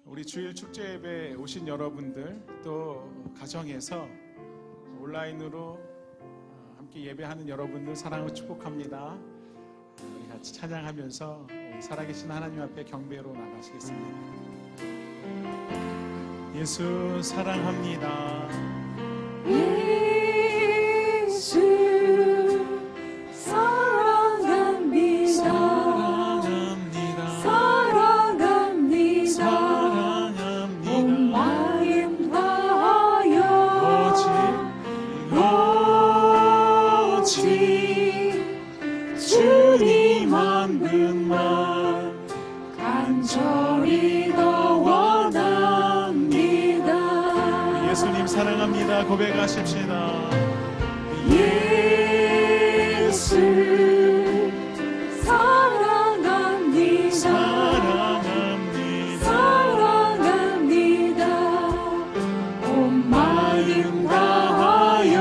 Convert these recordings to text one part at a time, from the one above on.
우리 주일 축제 예배 오신 여러분들, 또 가정에서 온라인으로 함께 예배하는 여러분들 사랑으로 축복합니다. 우리 같이 찬양하면서 살아계신 하나님 앞에 경배로 나가시겠습니다. 예수 사랑합니다. 예수 사랑합니다. 사랑합니다. 온 마음 다하여 오직 주님 한 분만 간절히 더 원합니다. 예수님 사랑합니다. 고백하십시다. 예수 사랑합니다. 사랑합니다. 온 마음 다하여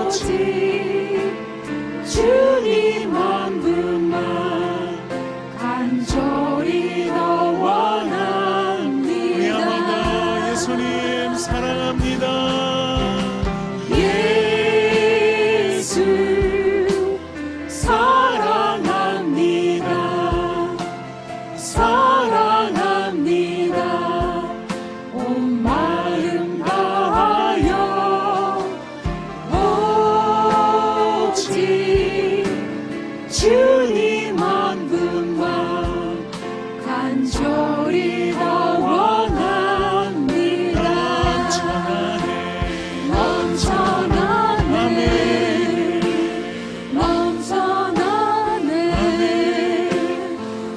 오직 주님 한 분만 간절히 더 원합니다. 예수님 사랑합니다. 예수 사랑합니다. 사랑합니다. 온 마음 다하여 오직 주님 한 분만 간절히 더 원합니다. 넘쳐나네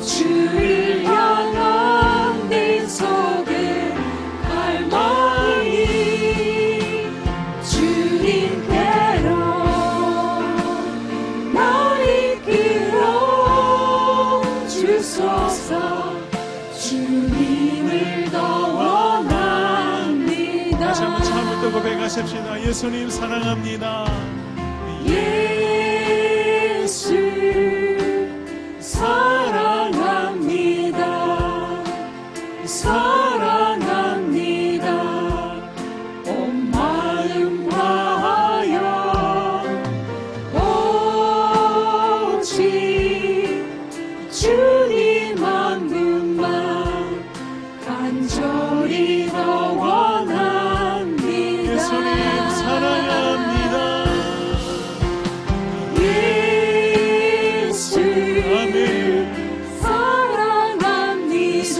주를 향한 내 속에 갈망이 주님께로 날 이끌어 주소서. 주님을 더 원합니다. 다시 한번 처음부터 고백하십시다. 예수님 사랑합니다. 예수 사랑합니다. 사랑합니다. 온 마음 다하여 오직 주님 한 분만 간절히 더 원합니다. 예수님 사랑합니다. 예수 아멘. 사랑합니다.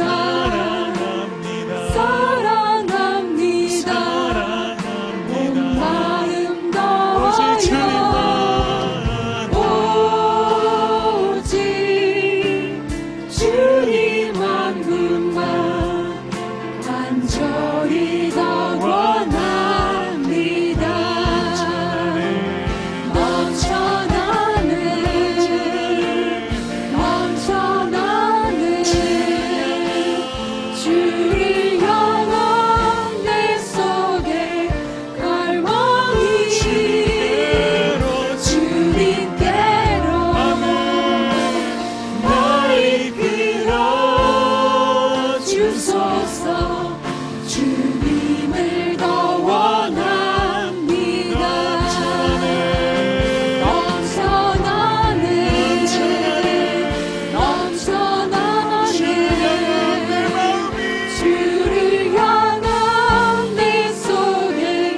사랑합니다. 사랑합니다. 온 마음 오직 다하여 오직 주님 한 분만 간절히 더 원합니다. 넘쳐나네 주를 향한 내 속에 갈망이 주님께로 날 이끌어 주소서. 주님을 더 원합니다. 넘쳐나네 주를 향한 내 속에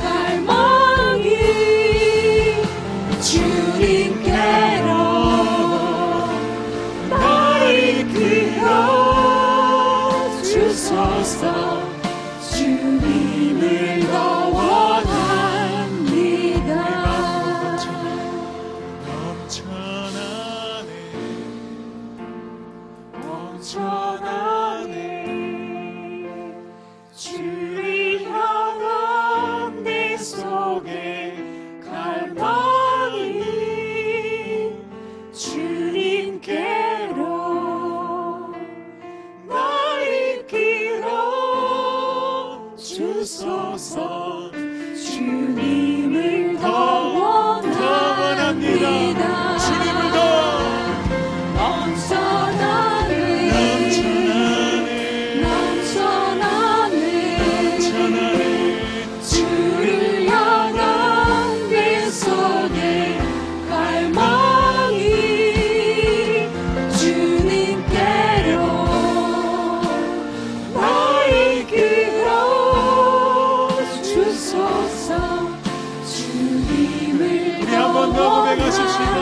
갈망이 주님께로 날 이끌어 주소서. 주님을 더 원합니다. 넘쳐나네 주를 향한 내 속에 갈망이 주님께로 날 이끌어 주소서. 속에 갈망이 주님께로 나를 이끌어 주소서. 주님을 우리 한 번 더 고백하십시다.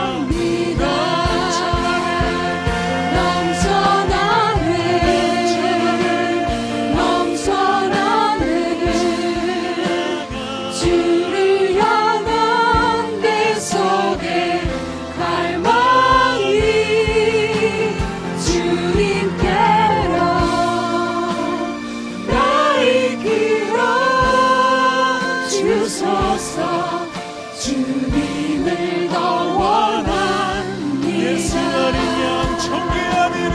주님을 더 원합니다. 예수 어린 양 청귀한 이름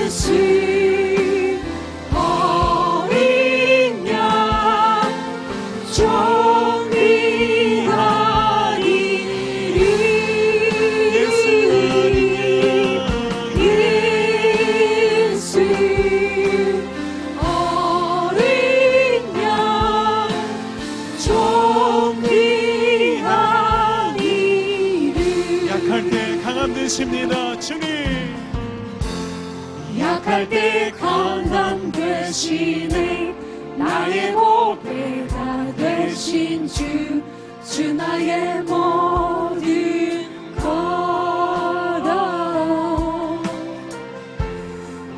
예수 어린 양 존귀한 이름 예수 되십니다. 주님 약할 때 강함 되시네. 나의 보배가 되신 주 나의 모든 것.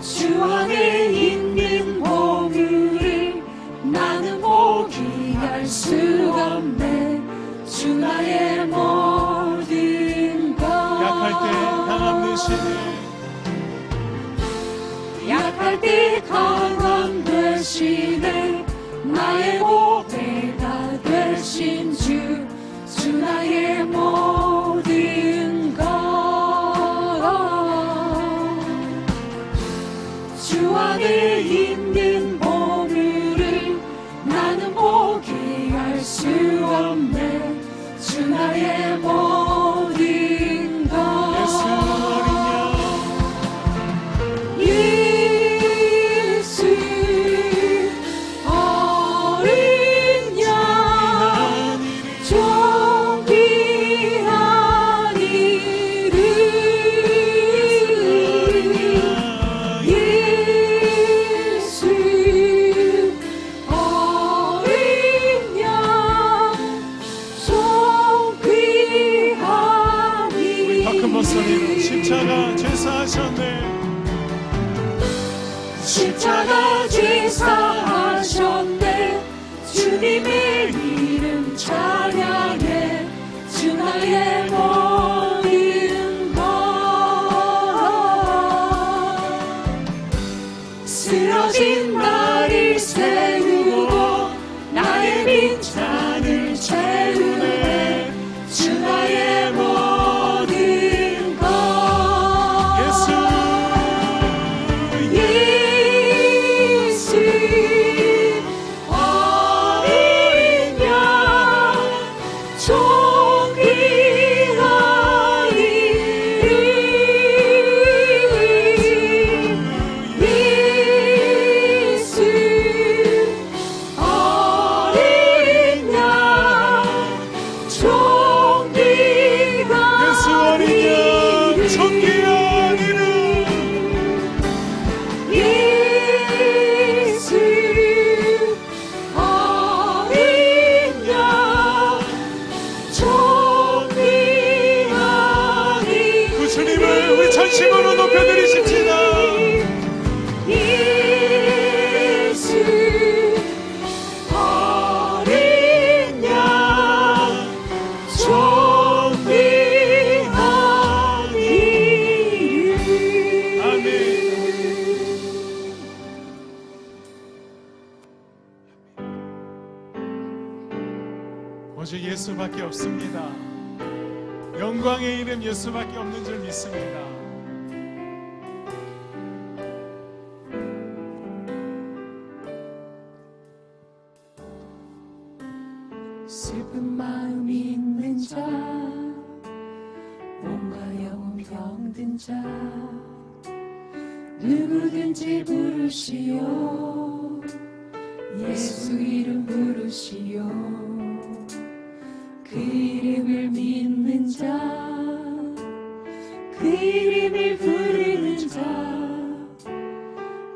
주 안에 있는 보물을 나는 포기할 수가 없네. 주 나의 모든 것. 약할 때 강함 되시네. 약할 때 강함 되시네. 나의 보배가 되신 주 나의 모든 것. 주 안에 있는 보물을 나는 포기할 수 없네. 주 나의 모든 것. 예수 어린 양 존귀한 이름. 예수 어린 양 존귀한 이름. 더 큰 목소리로 십자가 죄사하셨네. 십자가 죄사하셨네. 주님의 이름 찬양해. 주 나의 모든 것. 쓰러진 나를 세우고 나의 빈잔을 채우네. 주 나의 모든 것. 예수 어린 양 존귀한 이름. 예수 어린 양 존귀한 예수 어린 양 존귀한 이름. 예수 어린 양 존귀한 이름. 그 주님을 우리 전심으로 높여드리십시다. 예수 어린 양 존귀한 이름. 아멘. 오직 예수밖에 없습니다. 영광의 이름 예수밖에 없는 줄 믿습니다. 슬픈 마음 있는 자, 몸과 영혼 병든 자, 누구든지 부르시오. 예수 이름 부르시오. 그 이름을 믿는 자, 그 이름을 부르는 자,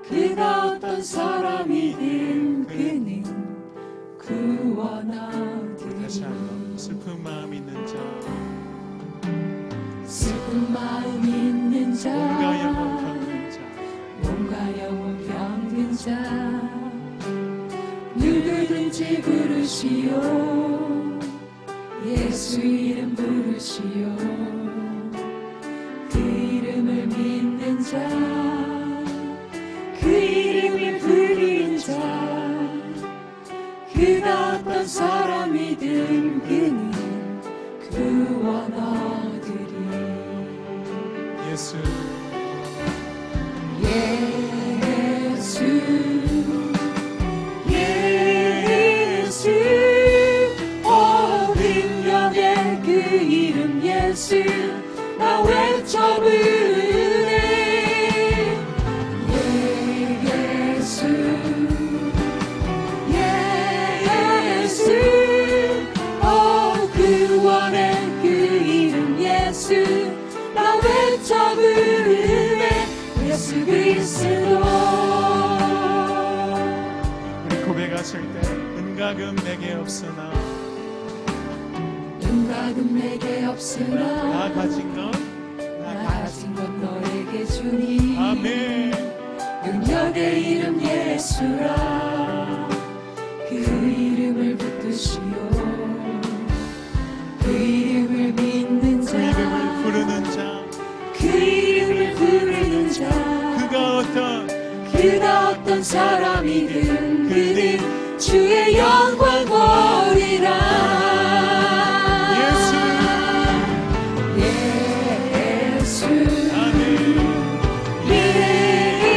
그가 어떤 사람이든 그는 구원하리니. 다시 한번 슬픈 마음 있는 자, 슬픈 마음 있는 자, 몸과 영혼 병든 자, 몸과 영혼 병든 자, 누구든지 부르시오. 예수 이름 부르시오. 그 이름을 믿는 자, 그 이름을 부르는 자, 그가 어떤 사람이든 그는 구원 얻으리. 예수 예수 예수 능력의 그 이름 예수 나 외쳐 부르네. 예수 예수 구원의 그 이름 예수 나 외쳐 부르네. 예수 그리스도. 우리 고백하실 때 은가금 내게 없으나 은가금 내게 없으나 나 가진 것 나 가진 것 너에게 주니. 아멘. 능력의 이름 예수라. 그 이름을 붙드시오. 그 이름을 믿는 그 자, 이름을 부르는 자, 그 이름을 부르는 자, 그가 어떤 사람이든 그는 주의 영광 보리라. 예수 아멘.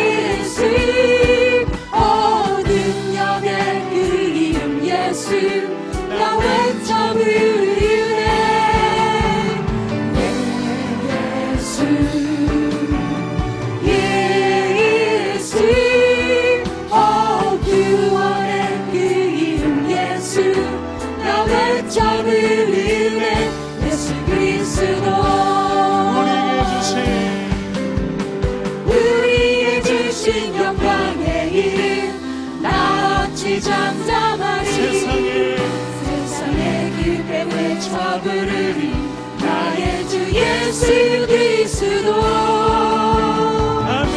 예수 능력의 그 이름 예수 나 외쳐 부르네. 예수 예수 구원의 그 이름 예수 나 외쳐 부르네. 예수 그리스도. 우리에게 주신 영광의 이름 나 어찌 잠잠하리. 세상에 깊게 외쳐 부르리. 나의 주 예수 그리스도. 아멘.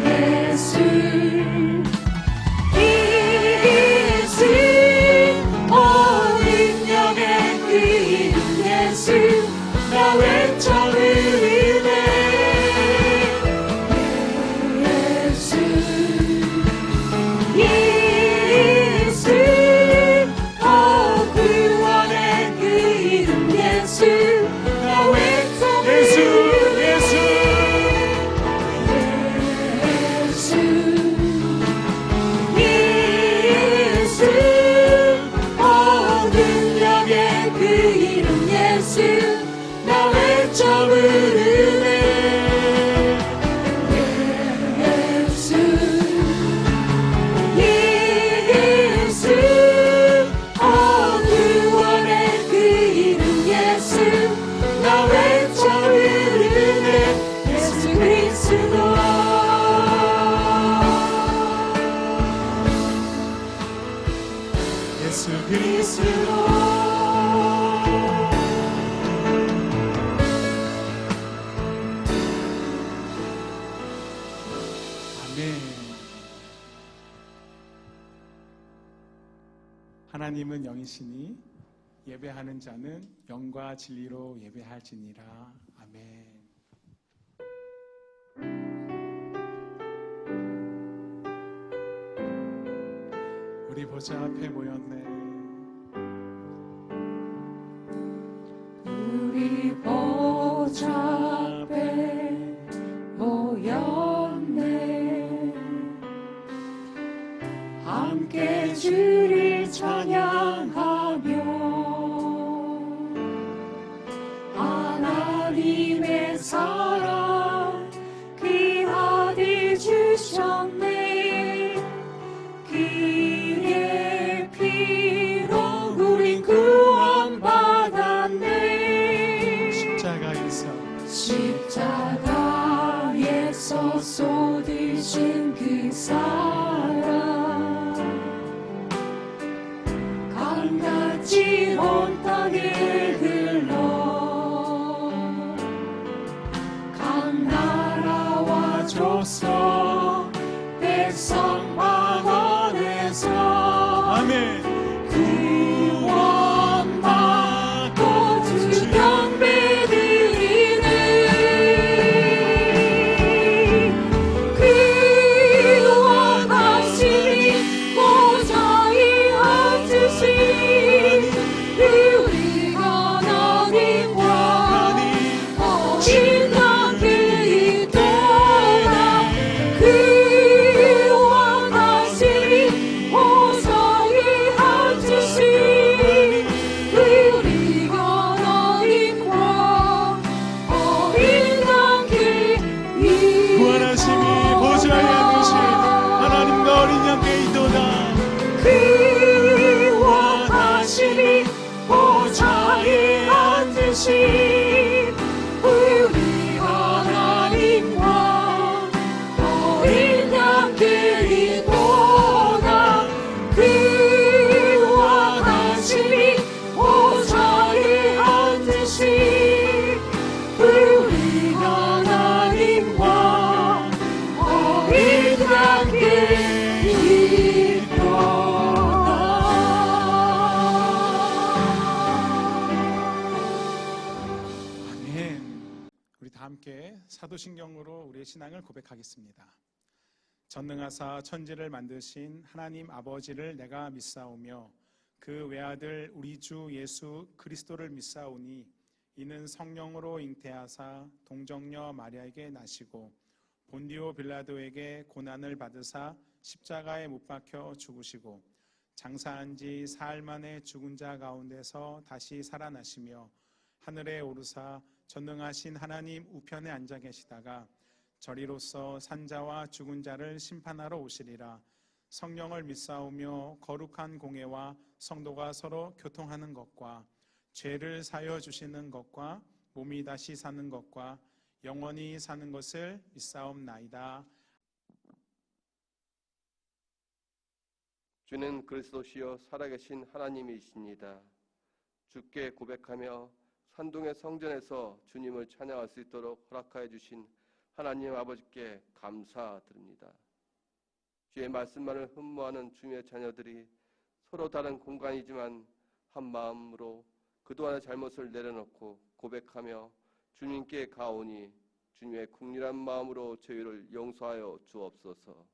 예수 예수 능력의 그 이름 예수 나 외쳐 부르네. 예수 예수 구원의 그 이름 예수 나 외쳐 예수 부르네. 예수 예수 능력의 그 이름 예수 나 외쳐 부르네. 예수 예수 구원의 그 이름 예수 나 외쳐 부르네. 예수 그리스도. 예수 그리스도. 아멘. 하나님은 영이시니 예배하는 자는 영과 진리로 예배할지니라. 아멘. 우리 보좌 앞에 모였네. 우리 보좌 앞에 모였네. 함께 주를 찬양하며 하나님의 사랑 그 아들 주셨네. 같이 온 땅에 흘러 각 나라와 족속 백성 방언에서 아멘. 구원 받고 주 경배 드리네. 구원하시니 보좌에 앉으신 우리 하나님과 어린 양들 있도다. 구원하시니 보좌에 앉으신 우리 하나님과 어린 양들 구원하심이 보좌에 앉으신 하나님과 어린 양께 있도다. 구원하시니 보좌에 앉으신 우리 하나님과 어린 양께 있도다. 구원하시니 보좌에 앉으신 우리 하나님과 어린 양께 아멘. 우리 다 함께 사도신경으로 우리의 신앙을 고백하겠습니다. 전능하사 천지를 만드신 하나님 아버지를 내가 믿사오며 그 외아들 우리 주 예수 그리스도를 믿사오니 이는 성령으로 잉태하사 동정녀 마리아에게 나시고 본디오 빌라도에게 고난을 받으사 십자가에 못 박혀 죽으시고 장사한 지 사흘 만에 죽은 자 가운데서 다시 살아나시며 하늘에 오르사 전능하신 하나님 우편에 앉아 계시다가 저리로서 산자와 죽은 자를 심판하러 오시리라. 성령을 믿사오며 거룩한 공회와 성도가 서로 교통하는 것과 죄를 사여 주시는 것과 몸이 다시 사는 것과 영원히 사는 것을 믿사옵나이다. 주는 그리스도시요 살아계신 하나님이십니다. 주께 고백하며 산동의 성전에서 주님을 찬양할 수 있도록 허락하여 주신 하나님 아버지께 감사드립니다. 주의 말씀만을 흠모하는 주님의 자녀들이 서로 다른 공간이지만 한 마음으로 그동안의 잘못을 내려놓고 고백하며 주님께 가오니 주님의 국률한 마음으로 저희를 용서하여 주옵소서.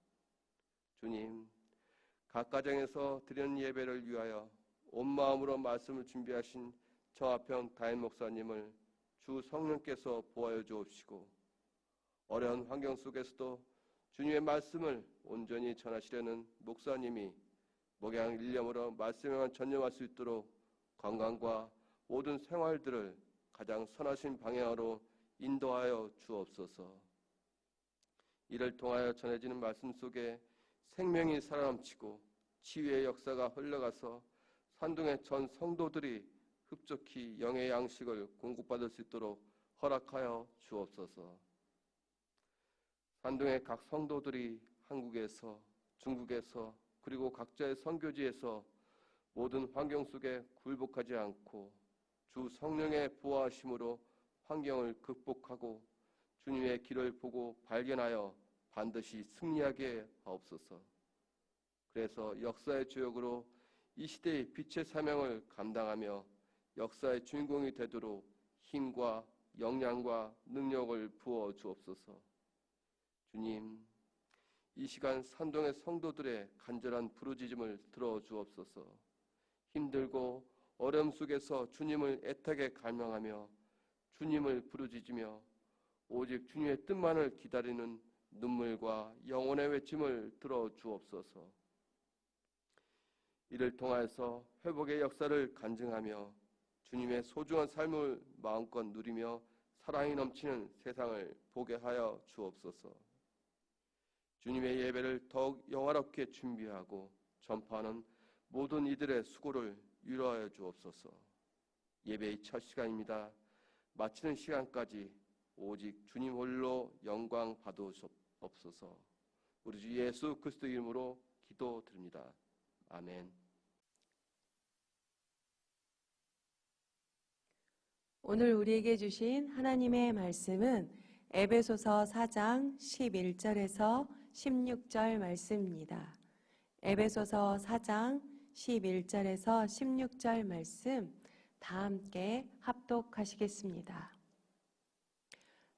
주님, 각 가정에서 드리는 예배를 위하여 온 마음으로 말씀을 준비하신 정화평 다임 목사님을 주 성령께서 보호하여 주옵시고 어려운 환경 속에서도 주님의 말씀을 온전히 전하시려는 목사님이 목양 일념으로 말씀에만 전념할 수 있도록 건강과 모든 생활들을 가장 선하신 방향으로 인도하여 주옵소서. 이를 통하여 전해지는 말씀 속에 생명이 살아넘치고 치유의 역사가 흘러가서 산동의 전 성도들이 흡족히 영의 양식을 공급받을 수 있도록 허락하여 주옵소서. 산동의 각 성도들이 한국에서, 중국에서, 그리고 각자의 선교지에서 모든 환경 속에 굴복하지 않고 주 성령의 보호하심으로 환경을 극복하고 주님의 길을 보고 발견하여 반드시 승리하게 하옵소서. 그래서 역사의 주역으로 이 시대의 빛의 사명을 감당하며 역사의 주인공이 되도록 힘과 역량과 능력을 부어 주옵소서. 주님, 이 시간 산동의 성도들의 간절한 부르짖음을 들어 주옵소서. 힘들고 어려움 속에서 주님을 애타게 갈망하며 주님을 부르짖으며 오직 주님의 뜻만을 기다리는 눈물과 영혼의 외침을 들어 주옵소서. 이를 통하여서 회복의 역사를 간증하며 주님의 소중한 삶을 마음껏 누리며 사랑이 넘치는 세상을 보게 하여 주옵소서. 주님의 예배를 더욱 영화롭게 준비하고 전파하는 모든 이들의 수고를 위로하여 주옵소서. 예배의 첫 시간입니다. 마치는 시간까지 오직 주님 홀로 영광 받으옵소서. 우리 주 예수 그리스도 이름으로 기도드립니다. 아멘. 오늘 우리에게 주신 하나님의 말씀은 에베소서 4장 11절에서 16절 말씀입니다. 에베소서 4장 11절에서 16절 말씀 다 함께 합독하시겠습니다.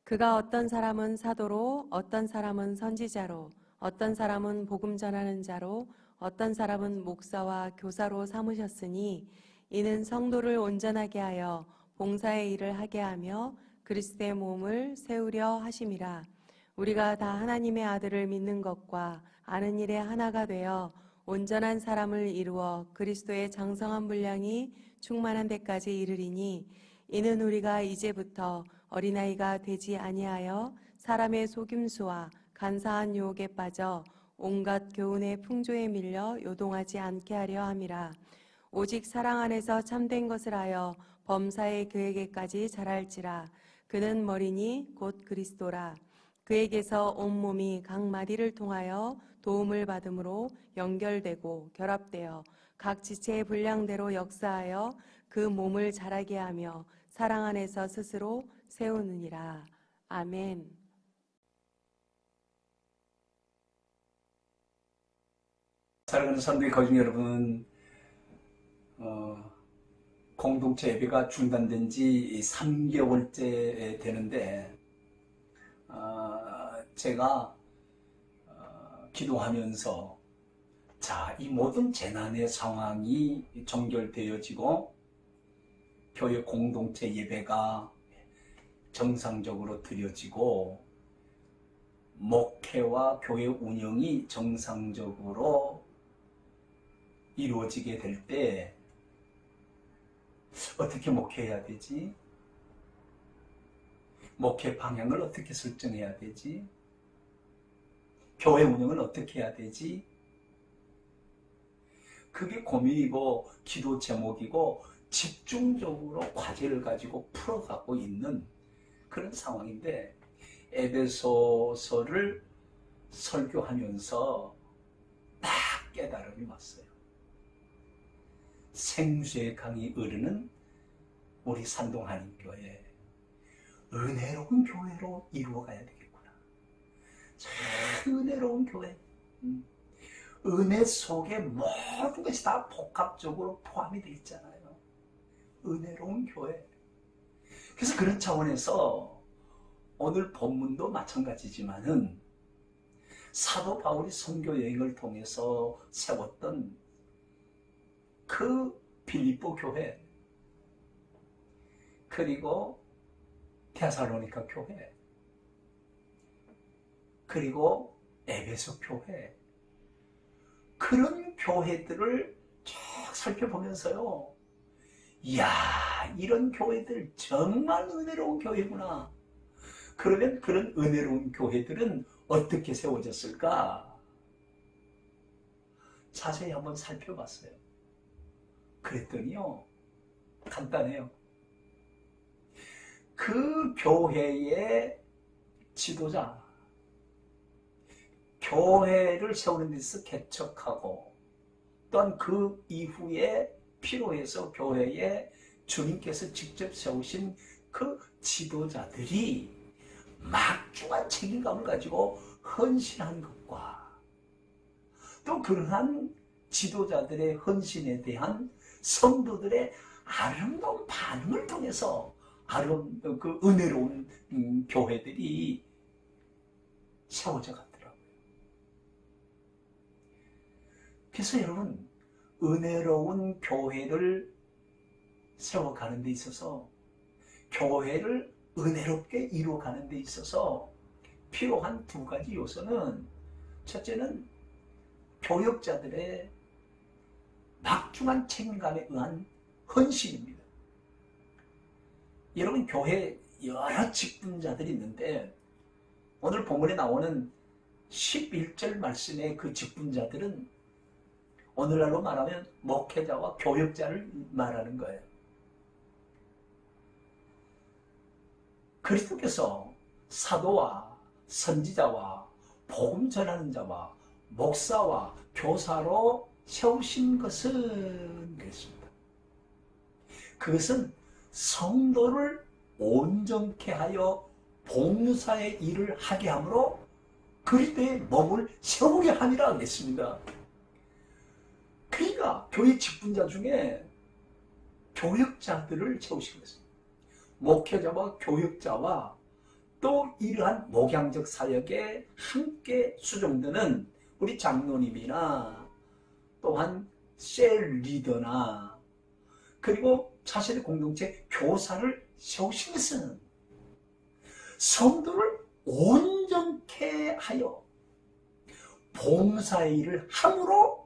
그가 어떤 사람은 사도로, 어떤 사람은 선지자로, 어떤 사람은 복음 전하는 자로, 어떤 사람은 목사와 교사로 삼으셨으니 이는 성도를 온전하게 하여 봉사의 일을 하게 하며 그리스도의 몸을 세우려 하심이라. 우리가 다 하나님의 아들을 믿는 것과 아는 일에 하나가 되어 온전한 사람을 이루어 그리스도의 장성한 분량이 충만한 데까지 이르리니 이는 우리가 이제부터 어린아이가 되지 아니하여 사람의 속임수와 간사한 유혹에 빠져 온갖 교훈의 풍조에 밀려 요동하지 않게 하려 함이라. 오직 사랑 안에서 참된 것을 하여 범사에 그에게까지 자랄지라. 그는 머리니 곧 그리스도라. 그에게서 온몸이 각 마디를 통하여 도움을 받음으로 연결되고 결합되어 각 지체의 분량대로 역사하여 그 몸을 자라게 하며 사랑 안에서 스스로 세우느니라. 아멘. 사랑하는 선교회 거중 여러분, 공동체 예배가 중단된 지 3개월째 되는데 제가 기도하면서 이 모든 재난의 상황이 종결되어지고 교회 공동체 예배가 정상적으로 드려지고 목회와 교회 운영이 정상적으로 이루어지게 될 때 어떻게 목회해야 되지? 목회 방향을 어떻게 설정해야 되지? 교회 운영을 어떻게 해야 되지? 그게 고민이고 기도 제목이고 집중적으로 과제를 가지고 풀어가고 있는 그런 상황인데 에베소서를 설교하면서 딱 깨달음이 왔어요. 생수의 강이 흐르는 우리 산동한인교회, 은혜로운 교회로 이루어가야 되겠구나. 참 은혜로운 교회. 은혜 속에 모든 것이 다 복합적으로 포함이 되어 있잖아요. 은혜로운 교회. 그래서 그런 차원에서 오늘 본문도 마찬가지지만은 사도 바울이 선교 여행을 통해서 세웠던 그 빌립보 교회, 그리고 데살로니가 교회, 그리고 에베소 교회, 그런 교회들을 쭉 살펴보면서요, 이야, 이런 교회들 정말 은혜로운 교회구나. 그러면 그런 은혜로운 교회들은 어떻게 세워졌을까? 자세히 한번 살펴봤어요. 그랬더니요, 간단해요. 그 교회의 지도자, 교회를 세우는 데 있어서 개척하고 또한 그 이후에 필요해서 교회에 주님께서 직접 세우신 그 지도자들이 막중한 책임감을 가지고 헌신한 것과 또 그러한 지도자들의 헌신에 대한 성도들의 아름다운 반응을 통해서 아름다운 그 은혜로운 교회들이 세워져 갔더라고요. 그래서 여러분, 은혜로운 교회를 세워가는 데 있어서, 교회를 은혜롭게 이루어가는 데 있어서 필요한 두 가지 요소는, 첫째는 교역자들의 막중한 책임감에 의한 헌신입니다. 여러분, 교회 여러 직분자들이 있는데 오늘 본문에 나오는 11절 말씀의 그 직분자들은 오늘날로 말하면 목회자와 교역자를 말하는 거예요. 그리스도께서 사도와 선지자와 복음 전하는 자와 목사와 교사로 세우신 것은 그렇습니다. 그것은 성도를 온전케 하여 봉사의 일을 하게 함으로 그리스도의 몸을 세우게 하니라 하겠습니다. 그러니까 교회 직분자 중에 교역자들을 세우신 것입니다. 목회자와 교역자와 또 이러한 목양적 사역에 함께 수종되는 우리 장로님이나 또한 셀 리더나 그리고 자신의 공동체 교사를 세우신 것은 성도를 온전케 하여 봉사의 일을 함으로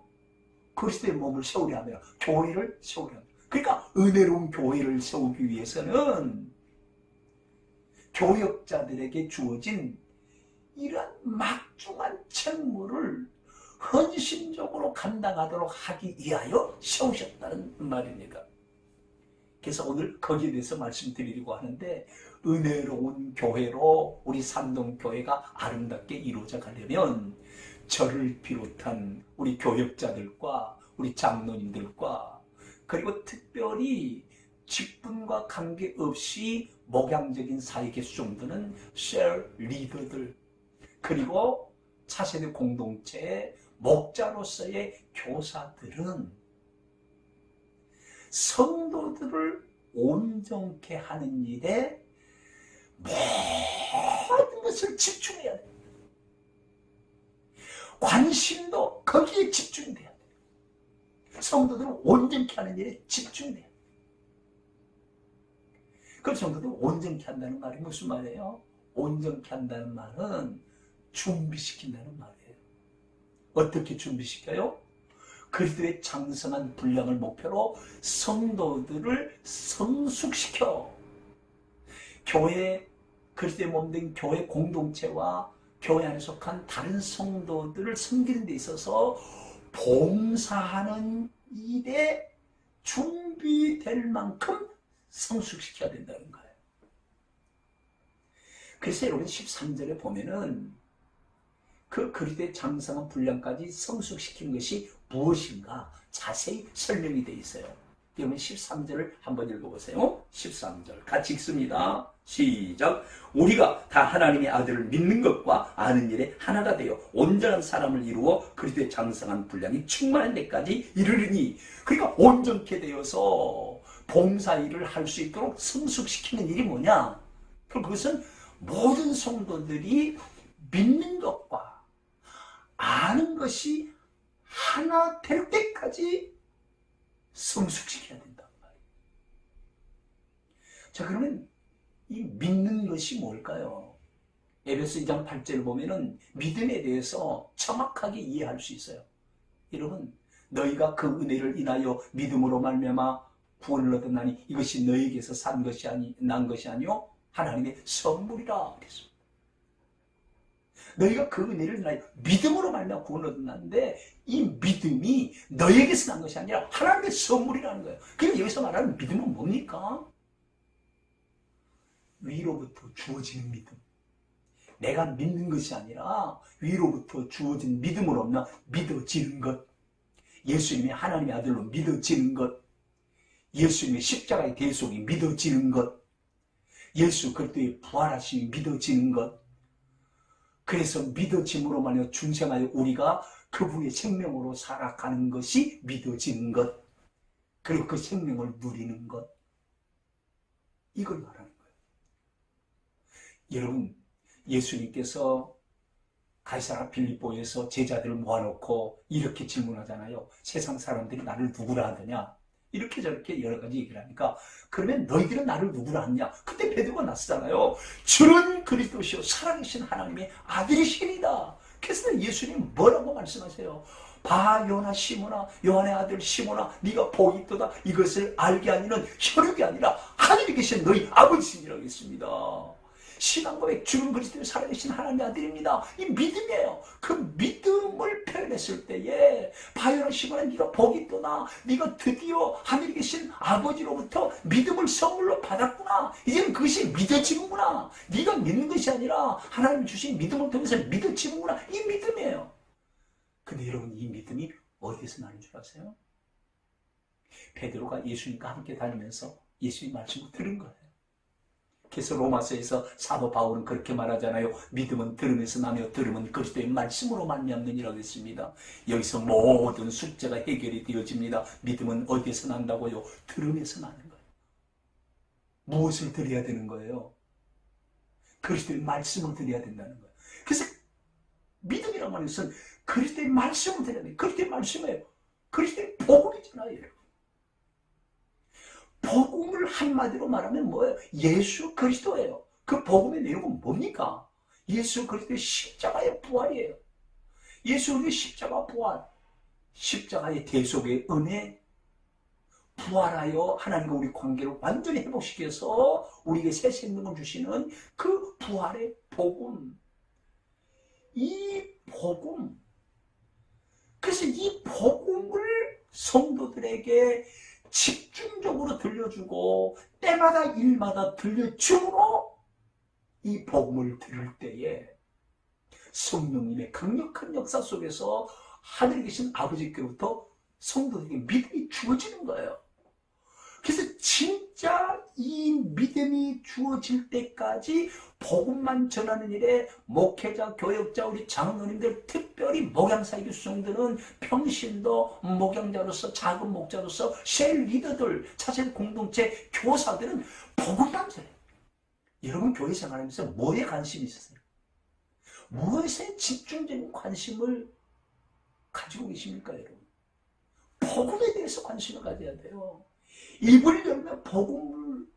그리스도의 몸을 세우려 하며 교회를 세우려 합니다. 그러니까 은혜로운 교회를 세우기 위해서는 교역자들에게 주어진 이러한 막중한 책무를 헌신적으로 감당하도록 하기 위하여 세우셨다는 말입니다. 그래서 오늘 거기에 대해서 말씀드리려고 하는데, 은혜로운 교회로 우리 산동교회가 아름답게 이루어져 가려면 저를 비롯한 우리 교역자들과 우리 장로님들과 그리고 특별히 직분과 관계없이 목양적인 사역에 수종드는 셀 리더들, 그리고 차세대 공동체의 목자로서의 교사들은 성도들을 온전케 하는 일에 모든 것을 집중해야 돼요. 관심도 거기에 집중돼야 돼요. 성도들을 온전케 하는 일에 집중돼야 돼요. 그 성도들을 온전케 한다는 말이 무슨 말이에요? 온전케 한다는 말은 준비시킨다는 말이에요. 어떻게 준비시켜요? 그리스도의 장성한 분량을 목표로 성도들을 성숙시켜 교회, 그리스도의 몸된 교회 공동체와 교회 안에 속한 다른 성도들을 섬기는 데 있어서 봉사하는 일에 준비될 만큼 성숙시켜야 된다는 거예요. 그래서 여러분 13절에 보면은 그 그리스도의 장성한 분량까지 성숙시키는 것이 무엇인가 자세히 설명이 되어 있어요. 여러분 13절을 한번 읽어보세요. 13절 같이 읽습니다. 시작. 우리가 다 하나님의 아들을 믿는 것과 아는 일에 하나가 되어 온전한 사람을 이루어 그리스도의 장성한 분량이 충만한 데까지 이르르니, 그러니까 온전케 되어서 봉사 일을 할 수 있도록 성숙시키는 일이 뭐냐? 그것은 모든 성도들이 믿는 것과 아는 것이 하나 될 때까지 성숙시켜야 된단 말이에요. 자, 그러면 이 믿는 것이 뭘까요? 에베소 2장 8절을 보면은 믿음에 대해서 정확하게 이해할 수 있어요. 여러분, 너희가 그 은혜를 인하여 믿음으로 말미암아 구원을 얻었나니 이것이 너희에게서 난 것이 아니요 하나님의 선물이라 그랬습니다. 너희가 그 은혜를 인하여 믿음으로 말미암아 구원을 얻었는데 이 믿음이 너희에게서 난 것이 아니라 하나님의 선물이라는 거예요. 그럼 여기서 말하는 믿음은 뭡니까? 위로부터 주어지는 믿음. 내가 믿는 것이 아니라 위로부터 주어진 믿음으로 믿어지는 것. 예수님이 하나님의 아들로 믿어지는 것. 예수님의 십자가의 대속이 믿어지는 것. 예수 그리스도의 부활하심이 믿어지는 것. 그래서 믿어짐으로 말하여 중생하여 우리가 그분의 생명으로 살아가는 것이 믿어지는 것. 그리고 그 생명을 누리는 것. 이걸 말하는 거예요. 여러분, 예수님께서 가이사랴 빌립보에서 제자들을 모아놓고 이렇게 질문하잖아요. 세상 사람들이 나를 누구라 하느냐? 이렇게 저렇게 여러 가지 얘기를 하니까, 그러면 너희들은 나를 누구라 하느냐? 그때 베드로가 나서잖아요. 주는 그리스도시요 살아계신 하나님의 아들이시니라. 그래서 예수님 뭐라고 말씀하세요? 봐 요나 시모나, 요한의 아들 시모나, 네가 복이 있도다. 이것을 알게 하니는 혈육이 아니라 하늘에 계신 너희 아버지시니라고 했습니다. 신앙 고백, 주는 그리스도의 살아계신 하나님의 아들입니다. 이 믿음이에요. 그 믿음을 표현했을 때에 바요나 시모나 네가 복이 있도다. 네가 드디어 하늘에 계신 아버지로부터 믿음을 선물로 받았구나. 이제는 그것이 믿어지는구나. 네가 믿는 것이 아니라 하나님 주신 믿음을 통해서 믿어지는구나. 이 믿음이에요. 근데 여러분, 이 믿음이 어디에서 나는 줄 아세요? 베드로가 예수님과 함께 다니면서 예수님 말씀을 들은 거예요. 그래서 로마서에서 사도 바울은 그렇게 말하잖아요. 믿음은 들음에서 나며 들음은 그리스도의 말씀으로 말미암느니라고 했습니다. 여기서 모든 숙제가 해결이 되어집니다. 믿음은 어디에서 난다고요? 들음에서 나는 거예요. 무엇을 들어야 되는 거예요? 그리스도의 말씀을 들어야 된다는 거예요. 그래서 믿음이라는 것은 그리스도의 말씀을 들어야 돼요. 그리스도의 말씀이에요. 그리스도의 복음이잖아요, 여러분. 복음을 한마디로 말하면 뭐예요? 예수 그리스도예요. 그 복음의 내용은 뭡니까? 예수 그리스도의 십자가의 부활이에요. 예수 그리스도의 십자가 부활, 십자가의 대속의 은혜, 부활하여 하나님과 우리 관계를 완전히 회복시켜서 우리에게 새 생명을 주시는 그 부활의 복음. 이 복음. 그래서 이 복음을 성도들에게 집중적으로 들려주고 때마다 일마다 들려줌으로 이 복음을 들을 때에 성령님의 강력한 역사 속에서 하늘에 계신 아버지께로부터 성도들에게 믿음이 주어지는 거예요. 그래서 진짜 이 믿음이 주어질 때까지 복음만 전하는 일에 목회자, 교역자, 우리 장로님들, 특별히 목양사역의 수종들은 평신도 목양자로서, 작은 목자로서, 셀 리더들, 차세 공동체 교사들은 복음만 전해요. 여러분 교회 생활하면서 뭐에 관심이 있으세요? 무엇에 집중적인 관심을 가지고 계십니까, 여러분? 복음에 대해서 관심을 가져야 돼요. 입을 열면 복음을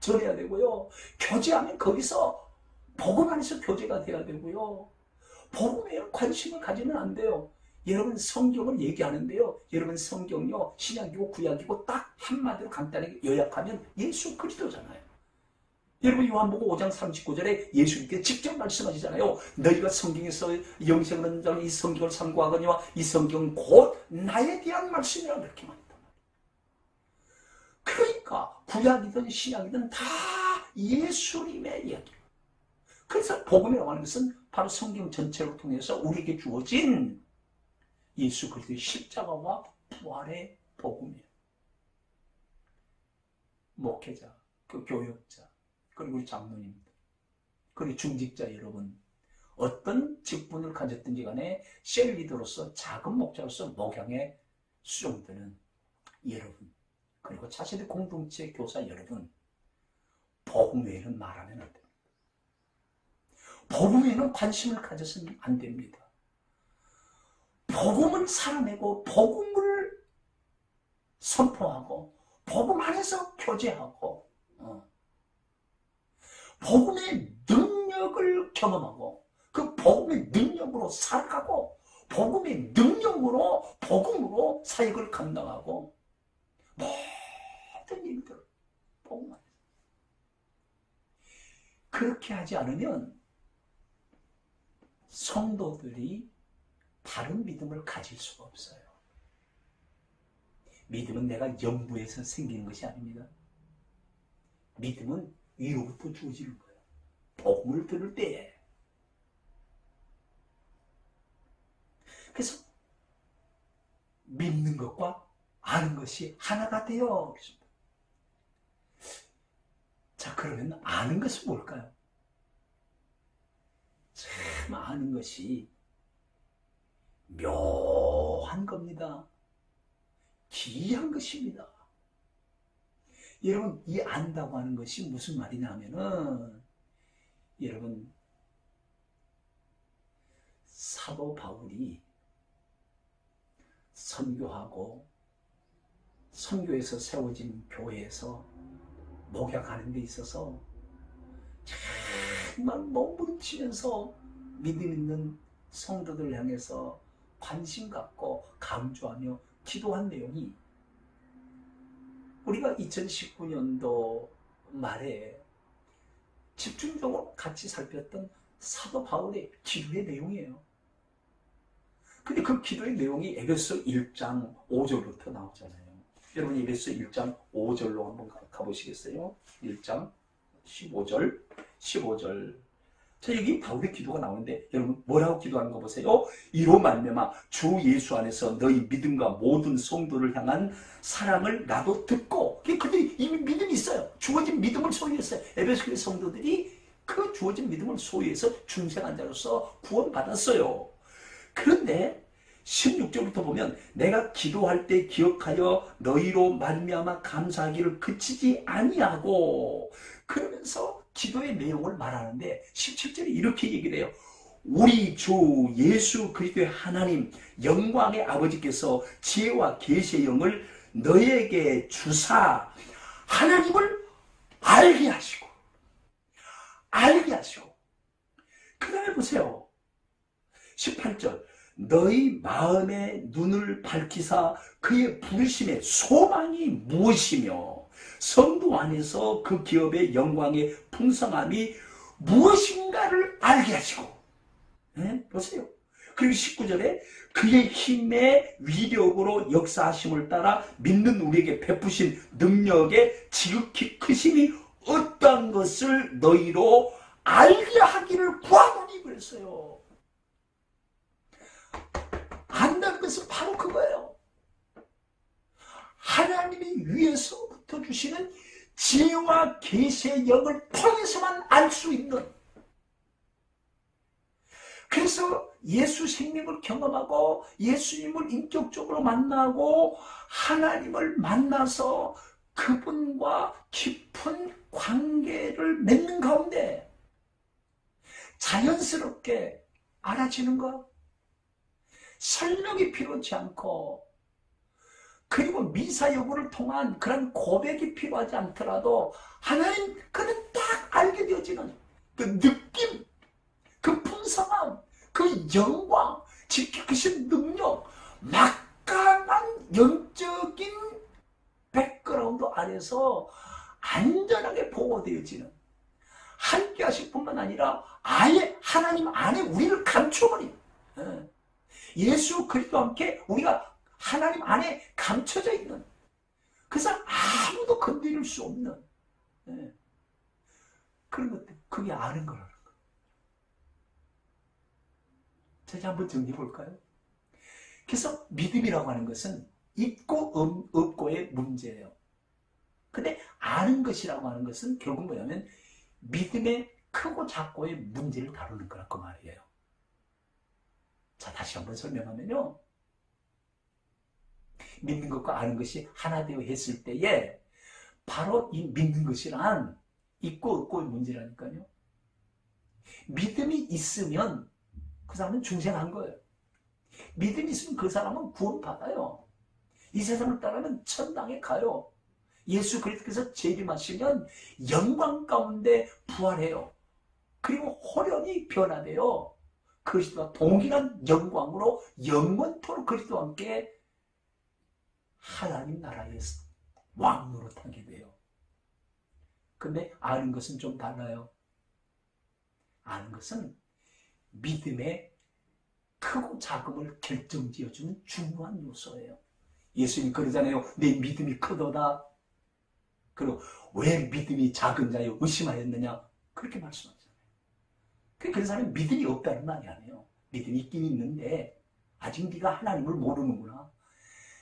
전해야 되고요. 교제하면 거기서 복음 안에서 교제가 돼야 되고요. 복음에 관심을 가지면 안 돼요. 여러분 성경을 얘기하는데요. 여러분 성경요. 신약이고 구약이고 딱 한마디로 간단하게 요약하면 예수 그리스도잖아요. 여러분 요한복음 5장 39절에 예수님께 직접 말씀하시잖아요. 너희가 성경에서 영생을 얻는 자는 이 성경을 상고하거니와 이 성경은 곧 나에 대한 말씀이라고 그렇게 말합니다. 그러니까 구약이든 신약이든 다 예수님의 이야기. 그래서 복음이라고 하는 것은 바로 성경 전체를 통해서 우리에게 주어진 예수 그리스도의 십자가와 부활의 복음이에요. 목회자, 그 교역자, 그리고 우리 장로님들, 그리고 중직자 여러분, 어떤 직분을 가졌든지 간에 셀 리더로서 작은 목자로서 목양에 수용되는 여러분, 그리고 차세대 공동체 교사 여러분, 복음 외에는 말하면 안 됩니다. 복음 외에는 관심을 가져서는 안 됩니다. 복음을 살아내고 복음을 선포하고 복음 안에서 교제하고 복음의 능력을 경험하고 그 복음의 능력으로 살아가고 복음의 능력으로 복음으로 사역을 감당하고 모든 일들 복음 안에서 그렇게 하지 않으면 성도들이 다른 믿음을 가질 수가 없어요. 믿음은 내가 연부에서 생기는 것이 아닙니다. 믿음은 위로부터 주어지는 거예요. 복음을 들을 때에. 그래서 믿는 것과 아는 것이 하나가 돼요. 자, 그러면 아는 것은 뭘까요? 참 아는 것이 묘한 겁니다. 기이한 것입니다. 여러분, 이 안다고 하는 것이 무슨 말이냐면은, 여러분, 사도 바울이 선교하고 선교에서 세워진 교회에서 목양하는 데 있어서 정말 몸부림치면서 믿음 있는 성도들 향해서 관심 갖고 강조하며 기도한 내용이 우리가 2019년도 말에 집중적으로 같이 살폈던 사도 바울의 기도의 내용이에요. 근데 그 기도의 내용이 에베소 1장 5절부터 나오잖아요. 여러분 에베소 1장 5절로 한번 가보시겠어요? 1장 15절 자, 여기 바울의 기도가 나오는데 여러분 뭐라고 기도하는 거 보세요. 이로 말미암아 주 예수 안에서 너희 믿음과 모든 성도를 향한 사랑을 나도 듣고, 그들이 이미 믿음이 있어요. 주어진 믿음을 소유했어요. 에베소교회 성도들이 그 주어진 믿음을 소유해서 중생한 자로서 구원받았어요. 그런데 16절부터 보면 내가 기도할 때 기억하여 너희로 말미암아 감사하기를 그치지 아니하고, 그러면서 기도의 내용을 말하는데 17절에 이렇게 얘기를 해요. 우리 주 예수 그리스도의 하나님 영광의 아버지께서 지혜와 계시의 영을 너에게 주사 하나님을 알게 하시고 그 다음에 보세요. 18절 너희 마음의 눈을 밝히사 그의 부르심의 소망이 무엇이며 성도 안에서 그 기업의 영광의 풍성함이 무엇인가를 알게 하시고, 네? 보세요. 그리고 19절에 그의 힘의 위력으로 역사하심을 따라 믿는 우리에게 베푸신 능력의 지극히 크심이 어떠한 것을 너희로 알게 하기를 구하노니 그랬어요. 안다는 것은 바로 그거예요. 하나님이 위에서부터 주시는 지혜와 계시의 영을 통해서만 알 수 있는, 그래서 예수 생명을 경험하고 예수님을 인격적으로 만나고 하나님을 만나서 그분과 깊은 관계를 맺는 가운데 자연스럽게 알아지는 것, 설명이 필요치 않고, 그리고 미사 여부를 통한 그런 고백이 필요하지 않더라도 하나님 그는 딱 알게 되어지는 그 느낌, 그 풍성함, 그 영광, 지키신 능력, 막강한 영적인 백그라운드 안에서 안전하게 보호되어지는, 함께 하실 뿐만 아니라 아예 하나님 안에 우리를 감춰버린, 예수 그리스도와 함께 우리가 하나님 안에 감춰져 있는, 그래서 아무도 건드릴 수 없는, 그런 것들, 그게 아는 거라는 거. 자, 이제 한번 정리해 볼까요? 그래서 믿음이라고 하는 것은 있고 없고의 문제예요. 근데 아는 것이라고 하는 것은 결국 뭐냐면 믿음의 크고 작고의 문제를 다루는 거라 그 말이에요. 자, 다시 한번 설명하면요. 믿는 것과 아는 것이 하나 되어 했을 때에 바로 이 믿는 것이란 있고 없고의 문제라니까요. 믿음이 있으면 그 사람은 중생한 거예요. 믿음이 있으면 그 사람은 구원받아요. 이 세상을 따르면 천당에 가요. 예수 그리스도께서 재림하시면 영광 가운데 부활해요. 그리고 호련히 변화돼요. 그리스도와 동일한 영광으로 영원토록 그리스도와 함께 하나님 나라에서 왕노릇하게 돼요. 근데 아는 것은 좀 달라요. 아는 것은 믿음의 크고 작음을 결정지어주는 중요한 요소예요. 예수님이 그러잖아요. 내 믿음이 크도다. 그리고 왜 믿음이 작은 자여 의심하였느냐, 그렇게 말씀하잖아요. 그런 사람은 믿음이 없다는 말이 아니에요. 믿음이 있긴 있는데 아직 네가 하나님을 모르는구나.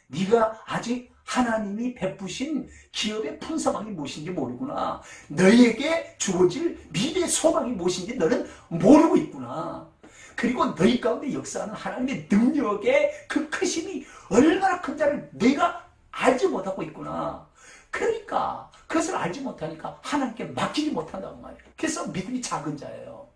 네가 아직 하나님이 베푸신 기업의 풍성함이 무엇인지 모르구나. 너희에게 주어질 미래의 소망이 무엇인지 너는 모르고 있구나. 그리고 너희 가운데 역사하는 하나님의 능력의 그 크심이 얼마나 큰지를 네가 알지 못하고 있구나. 그러니까 그것을 알지 못하니까 하나님께 맡기지 못한다고 말이에요. 그래서 믿음이 작은 자예요.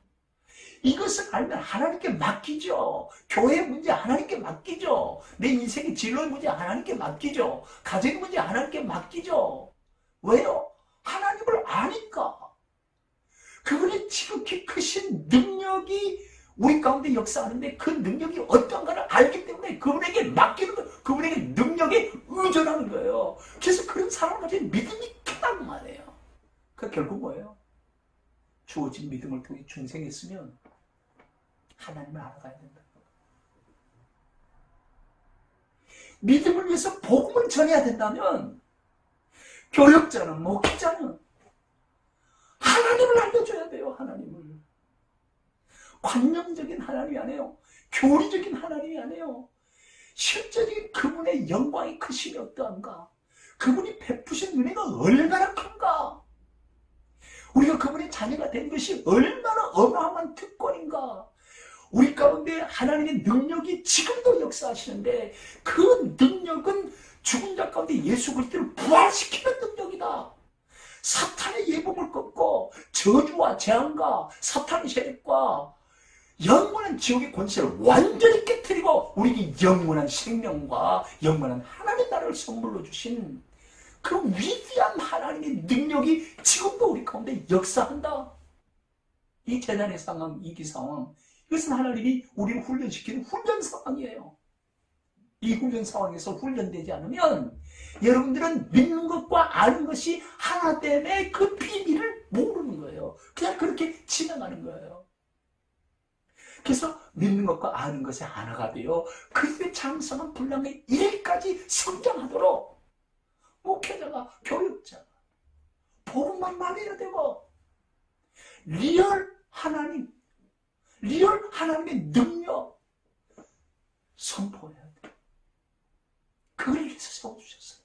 이것을 알면 하나님께 맡기죠. 교회 문제 하나님께 맡기죠. 내 인생의 진로의 문제 하나님께 맡기죠. 가정의 문제 하나님께 맡기죠. 왜요? 하나님을 아니까. 그분의 지극히 크신 능력이 우리 가운데 역사하는데 그 능력이 어떤가를 알기 때문에 그분에게 맡기는 거예요. 그분에게 능력에 의존하는 거예요. 그래서 그런 사람을 가진 믿음이 크다고 말해요. 그 결국 뭐예요? 주어진 믿음을 통해 중생했으면 하나님을 알아가야 된다. 믿음을 위해서 복음을 전해야 된다면 교역자는 목회자는 하나님을 알려줘야 돼요. 하나님을. 관념적인 하나님이 아니에요. 교리적인 하나님이 아니에요. 실제적인 그분의 영광이 크심이 어떠한가? 그분이 베푸신 은혜가 얼마나 큰가? 우리가 그분의 자녀가 된 것이 얼마나 어마어마한 특권인가? 우리 가운데 하나님의 능력이 지금도 역사하시는데 그 능력은 죽은 자 가운데 예수 그리스도를 부활시키는 능력이다. 사탄의 예복을 꺾고 저주와 재앙과 사탄의 세력과 영원한 지옥의 권세를 완전히 깨뜨리고 우리에게 영원한 생명과 영원한 하나님의 나라를 선물로 주신 그 위대한 하나님의 능력이 지금도 우리 가운데 역사한다. 이 재난의 상황, 위기 상황, 이것은 하나님이 우리를 훈련시키는 훈련 상황이에요. 이 훈련 상황에서 훈련되지 않으면 여러분들은 믿는 것과 아는 것이 하나 때문에 그 비밀을 모르는 거예요. 그냥 그렇게 지나가는 거예요. 그래서 믿는 것과 아는 것이 하나가 되어 그리스도의 장성한 분량에 이르기까지 성장하도록 목회자가, 교육자가 복음만 말해야 되고 리얼 하나님, 리얼 하나님의 능력 선포해야 돼. 그걸 위해서 세워주셨어요.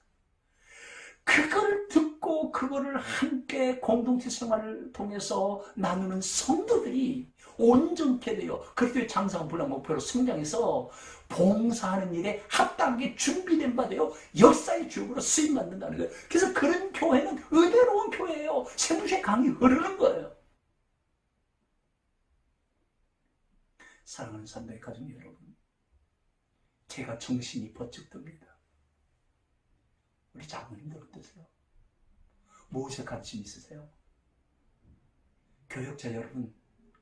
그걸 듣고 그거를 함께 공동체 생활을 통해서 나누는 성도들이 온전케 되어 그리스도의 장성한 분량 목표로 성장해서 봉사하는 일에 합당하게 준비된 바 되어 역사의 주역으로 쓰임받는다는 거예요. 그래서 그런 교회는 은혜로운 교회예요. 생수의 강이 흐르는 거예요. 사랑하는 산도의 가족 여러분, 제가 정신이 번쩍 듭니다. 우리 장로님들 어떠세요? 무엇에 관심 있으세요? 교역자 여러분,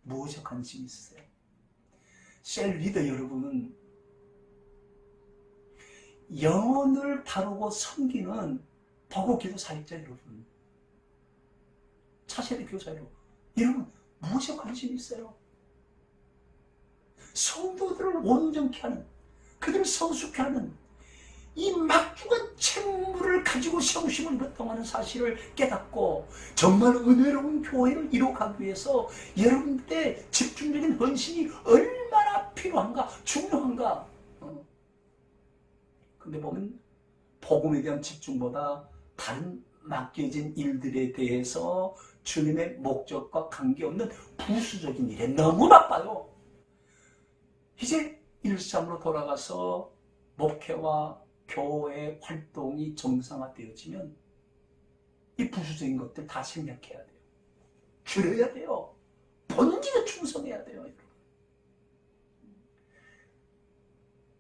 무엇에 관심 있으세요? 셀 리더 여러분은 영혼을 다루고 섬기는 더고기도 사역자 여러분, 차세대 교사 여러분, 무엇에 관심이 있어요? 성도들을 온전케 하는, 그들을 성숙케 하는 이 막중한 책무를 가지고 세우심을 거통하는 사실을 깨닫고 정말 은혜로운 교회를 이룩하기 위해서 여러분들의 집중적인 헌신이 얼마나 필요한가, 중요한가. 근데 보면 복음에 대한 집중보다 다른 맡겨진 일들에 대해서 주님의 목적과 관계없는 부수적인 일에 너무 바빠요. 이제 일상으로 돌아가서 목회와 교회 활동이 정상화되어지면 이 부수적인 것들 다 생략해야 돼요. 줄여야 돼요. 본질에 충성해야 돼요.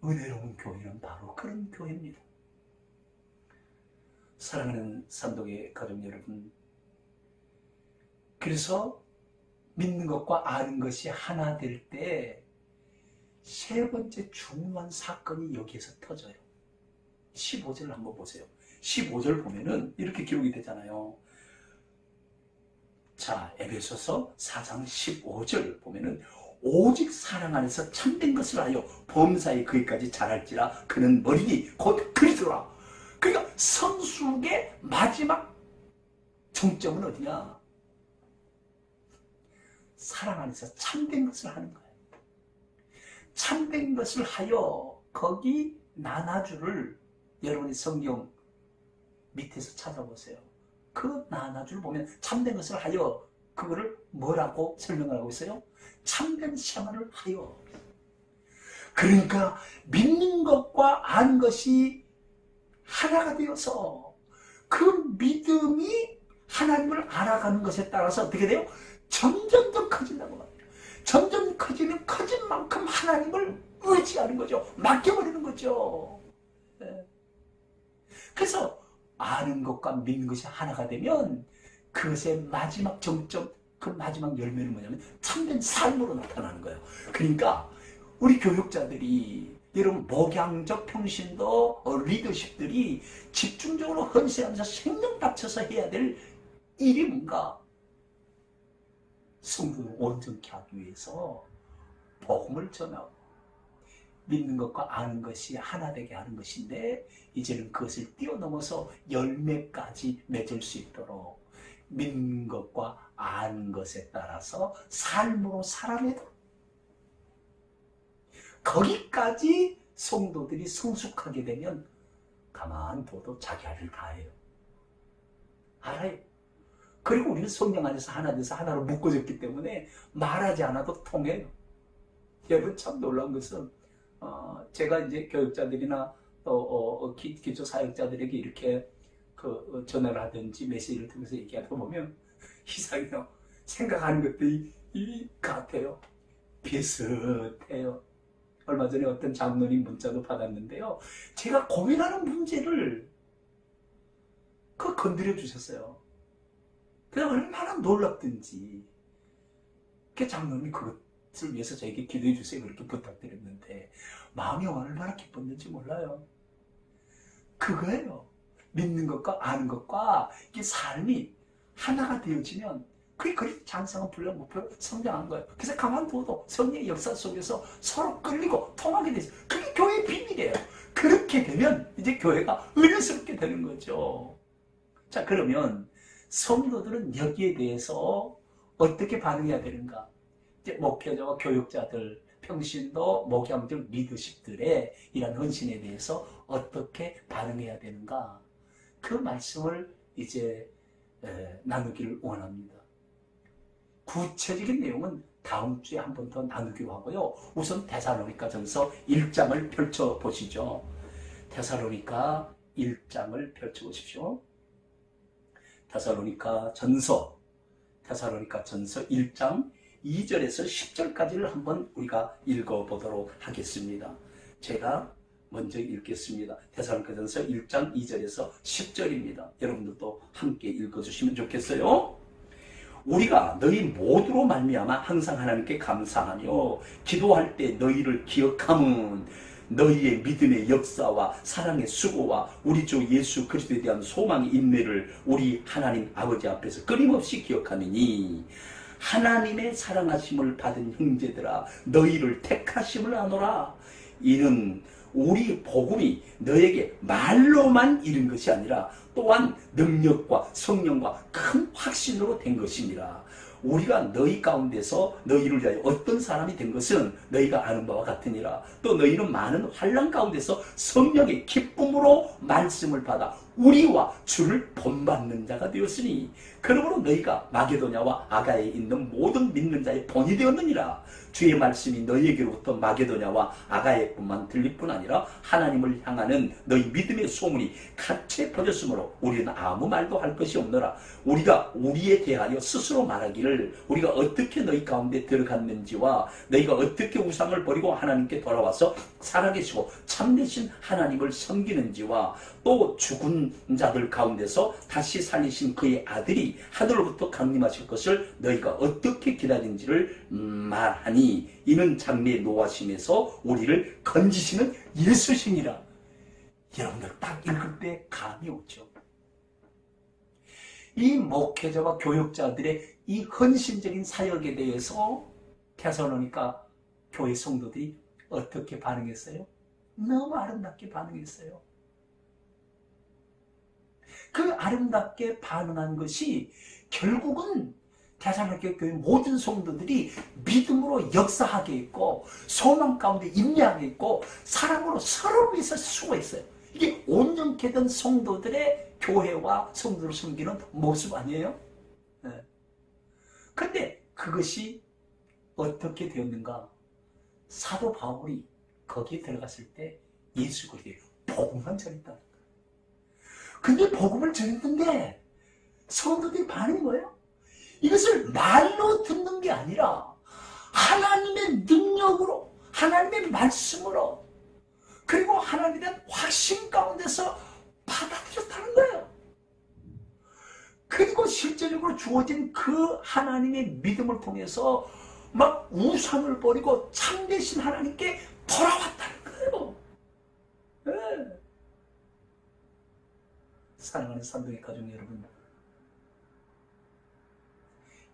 은혜로운 교회는 바로 그런 교회입니다. 사랑하는 산독의 가족 여러분, 그래서 믿는 것과 아는 것이 하나 될 때 세 번째 중요한 사건이 여기에서 터져요. 15절을 한번 보세요. 15절 보면은 이렇게 기록이 되잖아요. 자, 에베소서 4장 15절 보면은 오직 사랑 안에서 참된 것을 하여 범사에 그에까지 자랄지라 그는 머리니 곧 그리스도라. 그러니까 성숙의 마지막 정점은 어디냐? 사랑 안에서 참된 것을 하는 거예요. 참된 것을 하여 거기 나나주를 여러분이 성경 밑에서 찾아보세요. 그 나나주를 보면 참된 것을 하여 그거를 뭐라고 설명을 하고 있어요? 참된 생활을 하여. 그러니까 믿는 것과 아는 것이 하나가 되어서 그 믿음이 하나님을 알아가는 것에 따라서 어떻게 돼요? 점점 더 커진다고 말해요. 점점 커지면 커진 만큼 하나님을 의지하는 거죠. 맡겨버리는 거죠. 네. 그래서 아는 것과 믿는 것이 하나가 되면 그것의 마지막 정점, 그 마지막 열매는 뭐냐면 참된 삶으로 나타나는 거예요. 그러니까 우리 교육자들이, 여러분 목양적 평신도 리더십들이 집중적으로 헌신하면서 생명 바쳐서 해야 될 일이 뭔가? 성도를 온전케 하기 위해서 복음을 전하고 믿는 것과 아는 것이 하나 되게 하는 것인데, 이제는 그것을 뛰어넘어서 열매까지 맺을 수 있도록 믿는 것과 아는 것에 따라서 삶으로 살아내도록 거기까지 성도들이 성숙하게 되면 가만 둬도 자기 할 일 다 해요. 알아요. 그리고 우리는 성령 안에서 하나 돼서 하나로 묶어졌기 때문에 말하지 않아도 통해요. 여러분 참 놀라운 것은 제가 이제 교육자들이나 또 기초 사역자들에게 이렇게 전화를 하든지 메시지를 통해서 얘기하다 보면 이상해요. 생각하는 것들이 같아요. 비슷해요. 얼마 전에 어떤 장로님 문자도 받았는데요. 제가 고민하는 문제를 건드려 주셨어요. 그냥 얼마나 놀랍든지. 그 장로님이 그것을 위해서 저에게 기도해 주세요. 그렇게 부탁드렸는데 마음이 얼마나 기뻤는지 몰라요. 그거예요. 믿는 것과 아는 것과 이게 삶이 하나가 되어지면 그게 장성한 분량 목표로 성장한 거예요. 그래서 가만둬도 성령의 역사 속에서 서로 끌리고 통하게 되죠. 그게 교회의 비밀이에요. 그렇게 되면 이제 교회가 은혜스럽게 되는 거죠. 자, 그러면 성도들은 여기에 대해서 어떻게 반응해야 되는가? 이제 목회자와 교육자들, 평신도, 목양들, 리더십들의 이런 헌신에 대해서 어떻게 반응해야 되는가? 그 말씀을 이제 나누기를 원합니다. 구체적인 내용은 다음 주에 한 번 더 나누기로 하고요. 우선 데살로니가전서 1장을 펼쳐보시죠. 데살로니가 1장을 펼쳐보십시오. 데살로니가전서 1장 2절에서 10절까지를 한번 우리가 읽어보도록 하겠습니다. 제가 먼저 읽겠습니다. 데살로니가전서 1장 2절에서 10절입니다. 여러분들도 함께 읽어주시면 좋겠어요. 우리가 너희 모두로 말미암아 항상 하나님께 감사하며 기도할 때 너희를 기억함은 너희의 믿음의 역사와 사랑의 수고와 우리 주 예수 그리스도에 대한 소망의 인내를 우리 하나님 아버지 앞에서 끊임없이 기억하느니 하나님의 사랑하심을 받은 형제들아 너희를 택하심을 아노라. 이는 우리 복음이 너에게 말로만 이른 것이 아니라 또한 능력과 성령과 큰 확신으로 된 것이니라. 우리가 너희 가운데서 너희를 위하여 어떤 사람이 된 것은 너희가 아는 바와 같으니라. 또 너희는 많은 환난 가운데서 성령의 기쁨으로 말씀을 받아 우리와 주를 본받는 자가 되었으니 그러므로 너희가 마게도냐와 아가야에 있는 모든 믿는 자의 본이 되었느니라. 주의 말씀이 너희에게로부터 마게도냐와 아가야에뿐만 들릴 뿐 아니라 하나님을 향하는 너희 믿음의 소문이 각처에 퍼졌으므로 우리는 아무 말도 할 것이 없노라. 우리가 우리에 대하여 스스로 말하기를 우리가 어떻게 너희 가운데 들어갔는지와 너희가 어떻게 우상을 버리고 하나님께 돌아와서 살아계시고 참되신 하나님을 섬기는지와 또 죽은 자들 가운데서 다시 살리신 그의 아들이 하늘로부터 강림하실 것을 너희가 어떻게 기다린지를 말하니 이는 장래의 노하심에서 우리를 건지시는 예수시니라. 여러분들 딱 읽을 때 감이 오죠. 이 목회자와 교육자들의 이 헌신적인 사역에 대해서 데살로니가 교회 성도들이 어떻게 반응했어요? 너무 아름답게 반응했어요. 그 아름답게 반응한 것이 결국은 데살로니가 교회 모든 성도들이 믿음으로 역사하게 있고 소망 가운데 인내하게 있고 사랑으로 서로를 위해서 수고했어요. 이게 온전케 된 성도들의 교회와 성도를 섬기는 모습 아니에요? 네. 근데 그것이 어떻게 되었는가? 사도 바울이 거기에 들어갔을 때 예수 그리스도의 복음만 전했다. 근데 복음을 전했는데 성도들이 반응이 뭐예요? 이것을 말로 듣는 게 아니라 하나님의 능력으로, 하나님의 말씀으로, 그리고 하나님에 대한 확신 가운데서 받아들였다는 거예요. 그리고 실제적으로 주어진 그 하나님의 믿음을 통해서 막 우상을 버리고 참되신 하나님께 돌아왔다는 거예요. 네. 사랑하는 산동의 가족 여러분,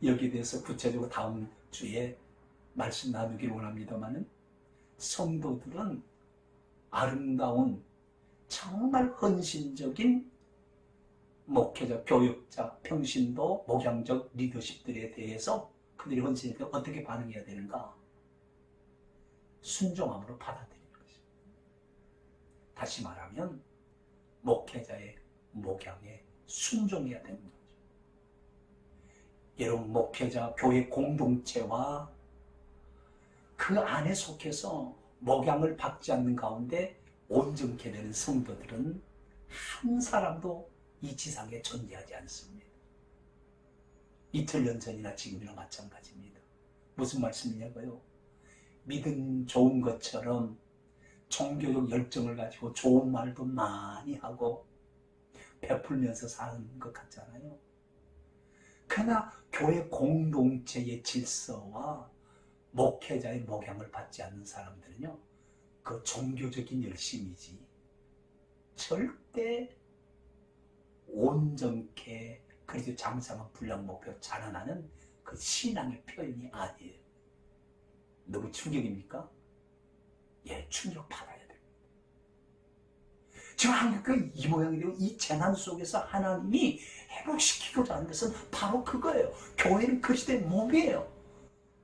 여기에 대해서 구체적으로 다음 주에 말씀 나누길 원합니다마는 성도들은 아름다운 정말 헌신적인 목회자, 교육자, 평신도, 목양적 리더십들에 대해서 그들이 헌신에 대해 어떻게 반응해야 되는가? 순종함으로 받아들이는 것입니다. 다시 말하면 목회자의 목양에 순종해야 되는 거죠. 여러분, 목회자 교회 공동체와 그 안에 속해서 목양을 받지 않는 가운데 온전케 되는 성도들은 한 사람도 이 지상에 존재하지 않습니다. 이틀 년 전이나 지금이나 마찬가지입니다. 무슨 말씀이냐고요? 믿음 좋은 것처럼 종교적 열정을 가지고 좋은 말도 많이 하고 베풀면서 사는 것 같잖아요. 그러나 교회 공동체의 질서와 목회자의 목양을 받지 않는 사람들은요, 그 종교적인 열심이지 절대 온전케 그래도 장사만 불량 목표 자라나는 그 신앙의 표현이 아니에요. 너무 충격입니까? 예, 충격 받아야 됩니다. 지금 한국교회 이 모양이 되고 이 재난 속에서 하나님이 회복시키고자 하는 것은 바로 그거예요. 교회는 그리스도의 몸이에요.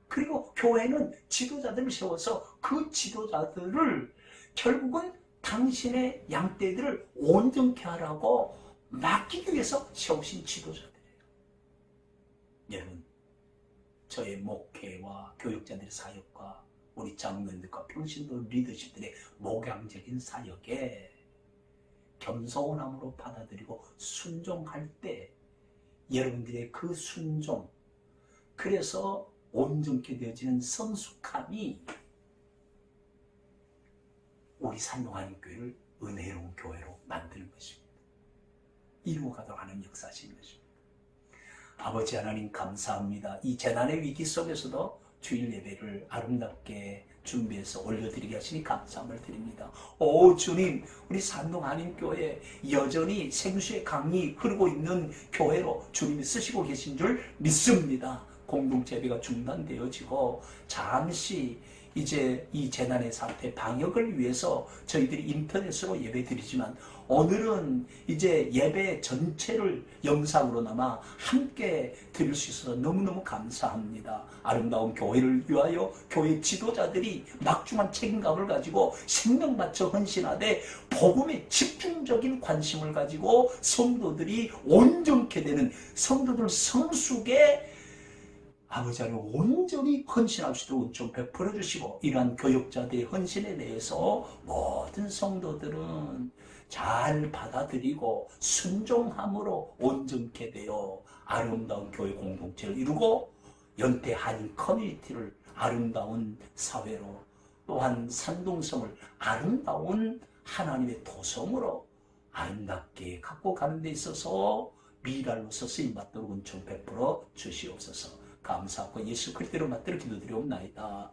그리고 교회는 지도자들을 세워서 그 지도자들을 결국은 당신의 양떼들을 온전케 하라고 맡기기 위해서 세우신 지도자들이에요. 여러분, 저의 목회와 교육자들의 사역과 우리 장로님들과 평신도 리더십들의 목양적인 사역에 겸손함으로 받아들이고 순종할 때 여러분들의 그 순종, 그래서 온전케 되어지는 성숙함이 우리 산동하나님교회를 은혜로운 교회로 만드는 것입니다. 이루어가도록 하는 역사신 것입니다. 아버지 하나님 감사합니다. 이 재난의 위기 속에서도 주일 예배를 아름답게 준비해서 올려드리게 하시니 감사함을 드립니다. 오 주님, 우리 산동하나님교회 여전히 생수의 강이 흐르고 있는 교회로 주님이 쓰시고 계신 줄 믿습니다. 공동체 예배가 중단되어지고 잠시 이제 이 재난의 사태 방역을 위해서 저희들이 인터넷으로 예배 드리지만 오늘은 이제 예배 전체를 영상으로나마 함께 드릴 수 있어서 너무너무 감사합니다. 아름다운 교회를 위하여 교회 지도자들이 막중한 책임감을 가지고 생명 바쳐 헌신하되 복음에 집중적인 관심을 가지고 성도들이 온전케 되는 성도들 성숙에 아버지 하나님 온전히 헌신할 수 있도록 좀 베풀어 주시고 이러한 교육자들의 헌신에 대해서 모든 성도들은 잘 받아들이고 순종함으로 온전케 되어 아름다운 교회 공동체를 이루고 연태 한인 커뮤니티를 아름다운 사회로 또한 산동성을 아름다운 하나님의 도성으로 아름답게 갖고 가는 데 있어서 미랄로서 쓰임받도록 은총 베풀어 주시옵소서. 감사하고 예수 그리스도로 받들어 기도드리옵나이다.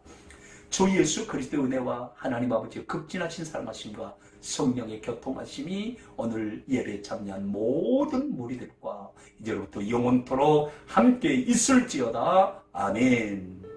주 예수 그리스도의 은혜와 하나님 아버지의 극진하신 사랑하심과 성령의 교통하심이 오늘 예배에 참여한 모든 무리들과 이제로부터 영원토록 함께 있을지어다. 아멘.